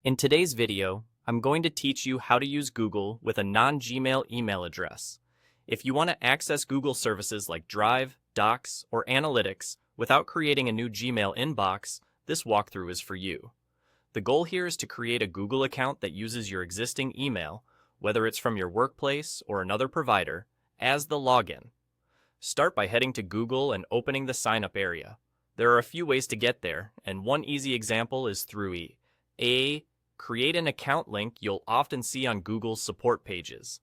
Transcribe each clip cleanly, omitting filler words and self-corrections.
In today's video, I'm going to teach you how to use Google with a non-Gmail email address. If you want to access Google services like Drive, Docs, or Analytics without creating a new Gmail inbox, this walkthrough is for you. The goal here is to create a Google account that uses your existing email, whether it's from your workplace or another provider, as the login. Start by heading to Google and opening the sign up area. There are a few ways to get there, and one easy example is through a create an account link you'll often see on Google's support pages.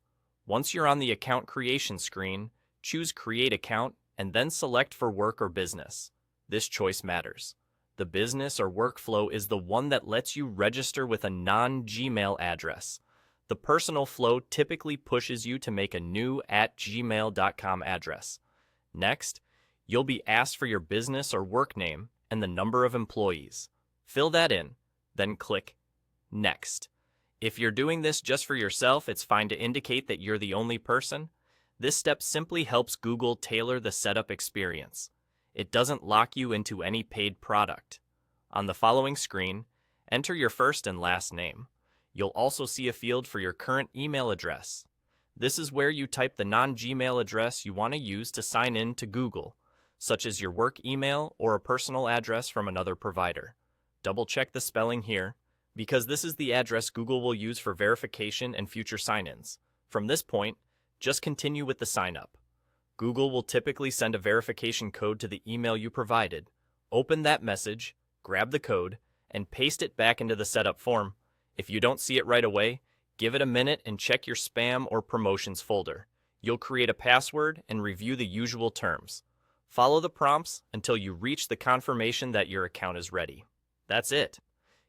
Once you're on the account creation screen, choose Create Account and then select for work or business. This choice matters. The business or workflow is the one that lets you register with a non-Gmail address. The personal flow typically pushes you to make a new @gmail.com address. Next, you'll be asked for your business or work name and the number of employees. Fill that in, then click Next. If you're doing this just for yourself, it's fine to indicate that you're the only person. This step simply helps Google tailor the setup experience. It doesn't lock you into any paid product. On the following screen, enter your first and last name. You'll also see a field for your current email address. This is where you type the non-Gmail address you want to use to sign in to Google, such as your work email or a personal address from another provider. Double-check the spelling here, because this is the address Google will use for verification and future sign-ins. From this point, just continue with the sign-up. Google will typically send a verification code to the email you provided. Open that message, grab the code, and paste it back into the setup form. If you don't see it right away, give it a minute and check your spam or promotions folder. You'll create a password and review the usual terms. Follow the prompts until you reach the confirmation that your account is ready. That's it.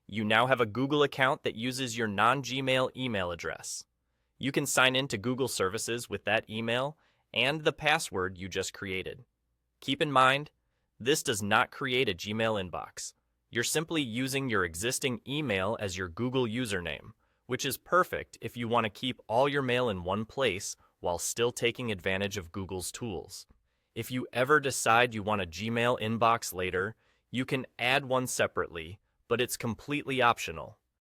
You now have a Google account that uses your non-Gmail email address. You can sign in to Google services with that email and the password you just created. Keep in mind, this does not create a Gmail inbox. You're simply using your existing email as your Google username, which is perfect if you want to keep all your mail in one place while still taking advantage of Google's tools. If you ever decide you want a Gmail inbox later, you can add one separately, but it's completely optional.